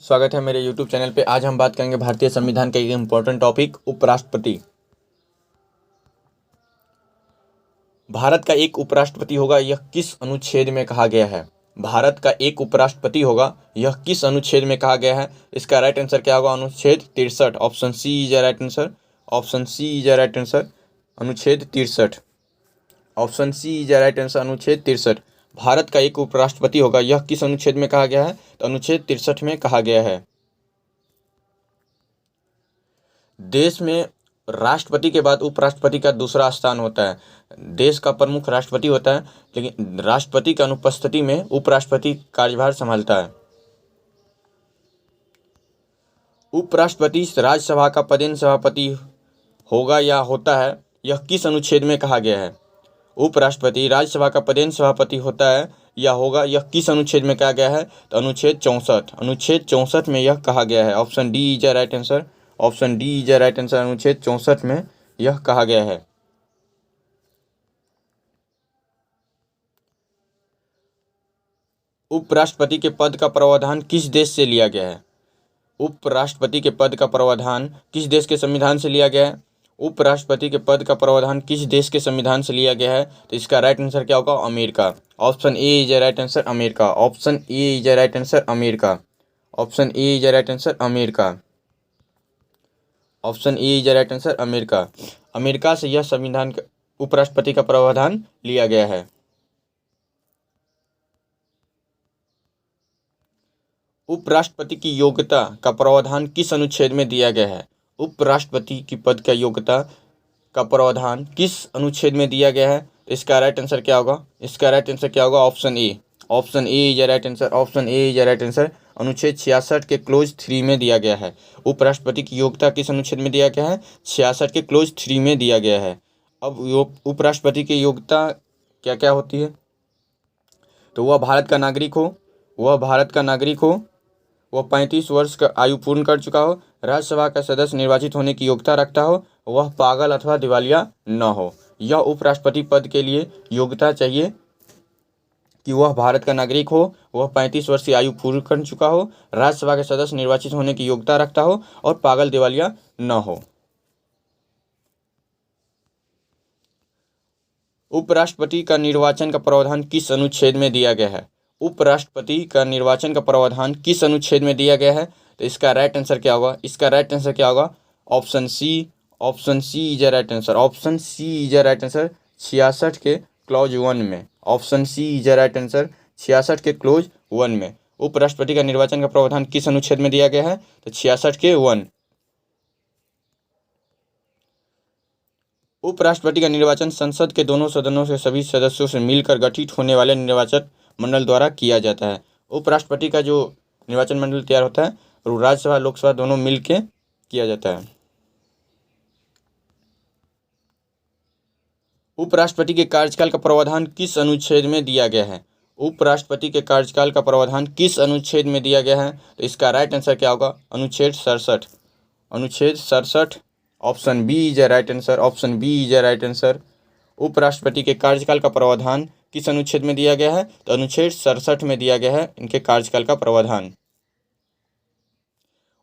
स्वागत है मेरे YouTube चैनल पे। आज हम बात करेंगे भारतीय संविधान का एक इम्पोर्टेंट टॉपिक, उपराष्ट्रपति। भारत का एक उपराष्ट्रपति होगा, यह किस अनुच्छेद में कहा गया है? भारत का एक उपराष्ट्रपति होगा, यह किस अनुच्छेद में कहा गया है? इसका राइट आंसर क्या होगा? अनुच्छेद 63। Option C is right answer. Option C is right answer, अनुच्छेद 63। Option C is right answer, अनुच्छेद 63। भारत का एक उपराष्ट्रपति होगा, यह किस अनुच्छेद में कहा गया है? तो अनुच्छेद 63 में कहा गया है। देश में राष्ट्रपति के बाद उपराष्ट्रपति का दूसरा स्थान होता है। देश का प्रमुख राष्ट्रपति होता है, लेकिन राष्ट्रपति की अनुपस्थिति में उपराष्ट्रपति कार्यभार संभालता है। उपराष्ट्रपति राज्यसभा का पदेन सभापति होगा या होता है, यह किस अनुच्छेद में कहा गया है? उपराष्ट्रपति राज्यसभा का पदेन सभापति होता है या होगा, यह किस अनुच्छेद में कहा गया है? तो अनुच्छेद 64। अनुच्छेद 64 में यह कहा गया है। Option D is right answer. Option D is right answer, अनुच्छेद 64 में यह कहा गया है। उपराष्ट्रपति के पद का प्रावधान किस देश से लिया गया है? उपराष्ट्रपति के पद का प्रावधान किस देश के संविधान से लिया गया है? उपराष्ट्रपति के पद का प्रावधान किस देश के संविधान से लिया गया है? तो इसका राइट आंसर क्या होगा? America. Option A is right answer, America. Option A is right answer, America. Option A is right answer, America. Option A is right answer, America. America से यह संविधान उपराष्ट्रपति का प्रावधान लिया गया है। उपराष्ट्रपति की योग्यता का प्रावधान किस अनुच्छेद में दिया गया है? उपराष्ट्रपति की पद का योग्यता का प्रावधान किस अनुच्छेद में दिया गया है? इसका राइट आंसर क्या होगा? इसका राइट आंसर क्या होगा? Option A. Option A is right answer. Option A is right answer, अनुच्छेद 66 के क्लोज 3 में दिया गया है। उपराष्ट्रपति की योग्यता किस अनुच्छेद में दिया गया है? 66 के क्लोज 3 में दिया गया है। अब उपराष्ट्रपति की योग्यता क्या क्या होती है? तो वह भारत का नागरिक हो, वह भारत का नागरिक हो, वह 35 वर्ष का आयु पूर्ण कर चुका हो, राज्यसभा का सदस्य निर्वाचित होने की योग्यता रखता हो, वह पागल अथवा दिवालिया न हो। यह उपराष्ट्रपति पद के लिए योग्यता चाहिए कि वह भारत का नागरिक हो, वह 35 वर्ष की आयु पूर्ण कर चुका हो, राज्यसभा के सदस्य निर्वाचित होने की योग्यता रखता हो और पागल दिवालिया न हो। उपराष्ट्रपति का निर्वाचन का प्रावधान किस अनुच्छेद में दिया गया है? उपराष्ट्रपति का निर्वाचन का प्रावधान किस अनुच्छेद में दिया गया है? तो इसका राइट आंसर क्या होगा? इसका राइट आंसर क्या होगा? Option C. Option C is right answer. Option C is right answer, 66 के क्लॉज 1 में। Option C is right answer, 66 के क्लोज 1 में उपराष्ट्रपति का निर्वाचन का प्रावधान किस अनुच्छेद में दिया गया है? तो 66 के 1। उपराष्ट्रपति का निर्वाचन संसद के दोनों सदनों से सभी सदस्यों से मिलकर गठित होने वाले निर्वाचन मंडल द्वारा किया जाता है। उपराष्ट्रपति का जो निर्वाचन मंडल तैयार होता है, वो राज्यसभा लोकसभा दोनों मिल के किया जाता है। उपराष्ट्रपति के कार्यकाल का प्रावधान किस अनुच्छेद में दिया गया है? उपराष्ट्रपति के कार्यकाल का प्रावधान किस अनुच्छेद में दिया गया है? तो इसका राइट आंसर क्या होगा? अनुच्छेद 67। अनुच्छेद 67। Option B is right answer. Option B is right answer. उपराष्ट्रपति के कार्यकाल का प्रावधान किस अनुच्छेद में दिया गया है? तो अनुच्छेद 67 में दिया गया है इनके कार्यकाल का प्रावधान।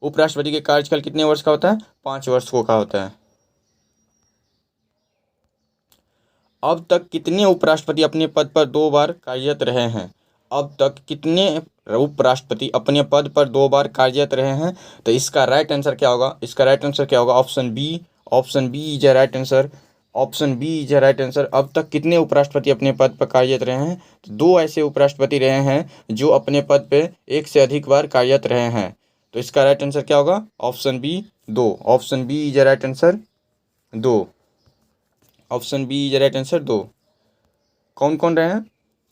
उपराष्ट्रपति के कार्यकाल कितने वर्ष का होता है? 5 वर्ष का होता है। अब तक कितने उपराष्ट्रपति अपने पद पर 2 बार कार्यरत रहे हैं? अब तक कितने उपराष्ट्रपति अपने पद पर 2 बार कार्यरत रहे हैं? तो इसका राइट आंसर क्या होगा? इसका राइट आंसर क्या होगा? Option B. Option B is right answer. Option B is right answer. अब तक कितने उपराष्ट्रपति अपने पद पर कार्यरत रहे हैं? तो 2 ऐसे उपराष्ट्रपति रहे हैं जो अपने पद पे 1 से अधिक बार कार्यरत रहे हैं। तो इसका राइट आंसर क्या होगा? Option B 2। Option B is right answer 2। Option B is right answer 2। कौन कौन रहे हैं?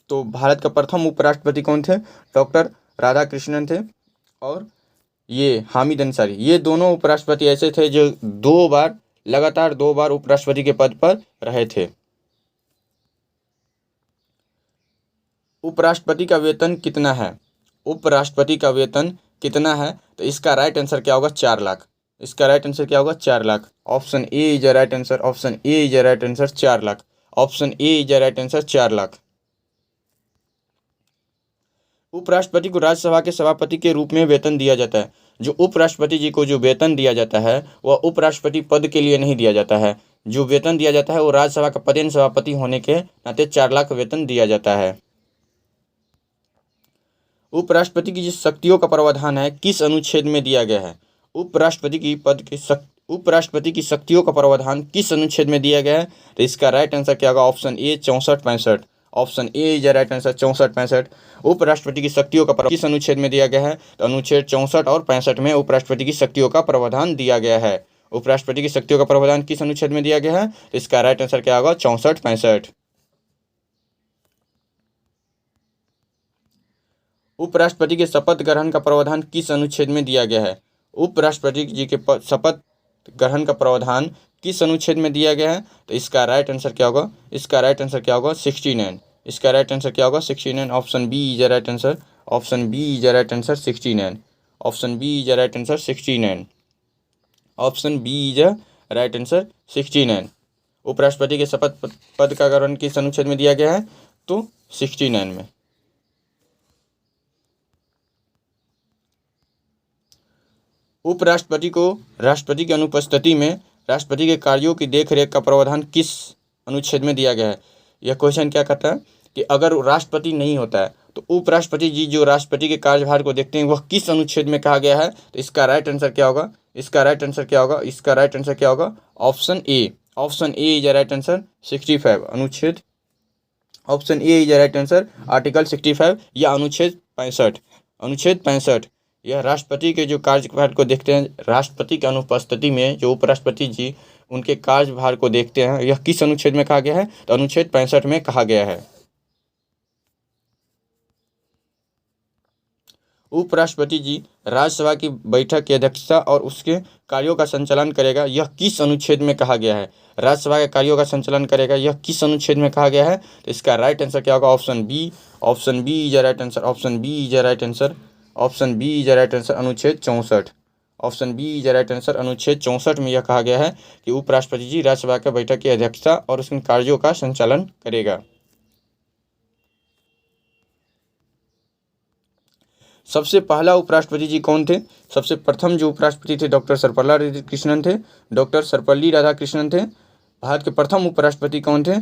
तो भारत का प्रथम उपराष्ट्रपति कौन थे? डॉक्टर राधाकृष्णन थे और ये हामिद अंसारी। ये दोनों उपराष्ट्रपति ऐसे थे जो 2 बार लगातार 2 बार उपराष्ट्रपति के पद पर रहे थे। उपराष्ट्रपति का वेतन कितना है? उपराष्ट्रपति का वेतन कितना है? तो इसका राइट आंसर क्या होगा? 4 लाख। इसका राइट आंसर क्या होगा? 4 lakh. Option A is right answer. Option A is right answer, 4 lakh. Option A is right answer, 4 lakh. उपराष्ट्रपति को राज्यसभा के सभापति के रूप में वेतन दिया जाता है। जो उपराष्ट्रपति जी को जो वेतन दिया जाता है वह उपराष्ट्रपति पद के लिए नहीं दिया जाता है। जो वेतन दिया जाता है वो राज्यसभा का पदेन सभापति होने के नाते 4 लाख वेतन दिया जाता है। उपराष्ट्रपति की जिस शक्तियों का प्रावधान है किस अनुच्छेद में दिया गया है? उपराष्ट्रपति की शक्तियों का प्रावधान किस अनुच्छेद में दिया गया है? तो इसका राइट आंसर क्या होगा? Option A 64-65। Option A is the right answer, 64-65। उपराष्ट्रपति की शक्तियों का किस अनुच्छेद में दिया गया है? तो अनुच्छेद 64 और 65 में उपराष्ट्रपति की शक्तियों का प्रावधान दिया गया है। उपराष्ट्रपति की शक्तियों का प्रावधान किस अनुच्छेद में दिया गया है? तो इसका राइट आंसर क्या होगा? 64-65। उपराष्ट्रपति के शपथ ग्रहण का प्रावधान किस अनुच्छेद में दिया गया है? उपराष्ट्रपति जी के शपथ ग्रहण का प्रावधान किस अनुच्छेद में दिया गया है? तो इसका राइट आंसर क्या होगा? इसका राइट आंसर क्या होगा? 69। इसका राइट आंसर क्या होगा? 69। Option B is the right answer. Option B is the right answer 69। Option B is the right answer 69। Option B is the right answer 69। उपराष्ट्रपति के शपथ पद का ग्रहण किस अनुच्छेद में दिया गया है? तो 69 में। उपराष्ट्रपति को राष्ट्रपति की अनुपस्थिति में राष्ट्रपति के कार्यों की देखरेख का प्रावधान किस अनुच्छेद में दिया गया है? यह क्वेश्चन क्या कहता है कि अगर राष्ट्रपति नहीं होता है तो उपराष्ट्रपति जी जो राष्ट्रपति के कार्यभार को देखते हैं वह किस अनुच्छेद में कहा गया है? तो इसका राइट आंसर क्या होगा? इसका राइट आंसर क्या होगा? इसका राइट आंसर क्या होगा? Option A. Option A is the right answer 65 अनुच्छेद। Option A is the right answer article 65 या अनुच्छेद 65। अनुच्छेद 65 यह राष्ट्रपति के जो कार्यभार को देखते हैं, राष्ट्रपति की अनुपस्थिति में जो उपराष्ट्रपति जी उनके कार्यभार को देखते हैं, यह किस अनुच्छेद में कहा गया है? तो अनुच्छेद 65 में कहा गया है। उपराष्ट्रपति जी राज्यसभा की बैठक की अध्यक्षता और उसके कार्यों का संचालन करेगा, यह किस अनुच्छेद में कहा गया है? राज्यसभा के कार्यों का संचालन करेगा, यह किस अनुच्छेद में कहा गया है? तो इसका राइट आंसर क्या होगा? Option B. Option B is the right answer. Option B is the right answer. Option B is the right answer अनुच्छेद 64। Option B is the right answer अनुच्छेद 64 में यह कहा गया है कि उपराष्ट्रपति जी राज्यसभा की बैठक की अध्यक्षता और उसके कार्यों का संचालन करेगा। सबसे पहला उपराष्ट्रपति जी कौन थे? सबसे प्रथम जो उपराष्ट्रपति थे डॉक्टर सर्वपल्ली राधाकृष्णन थे। डॉक्टर सर्वपल्ली राधाकृष्णन थे। भारत के प्रथम उपराष्ट्रपति कौन थे?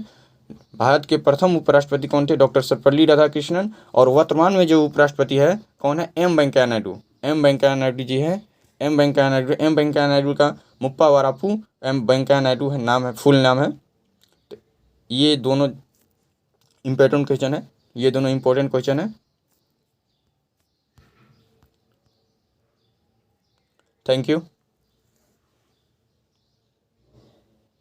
भारत के प्रथम उपराष्ट्रपति कौन थे? डॉक्टर सर्वपल्ली राधाकृष्णन। और वर्तमान में जो उपराष्ट्रपति है कौन है? एम वेंकैया नायडू। एम वेंकैया नायडू जी है। एम वेंकैया नायडू। एम वेंकैया नायडू का मुप्पा वारापू एम वेंकैया नायडू है, नाम है, फुल नाम है। तो ये दोनों इम्पोर्टेंट क्वेश्चन है। ये दोनों इम्पोर्टेंट क्वेश्चन है। Thank you.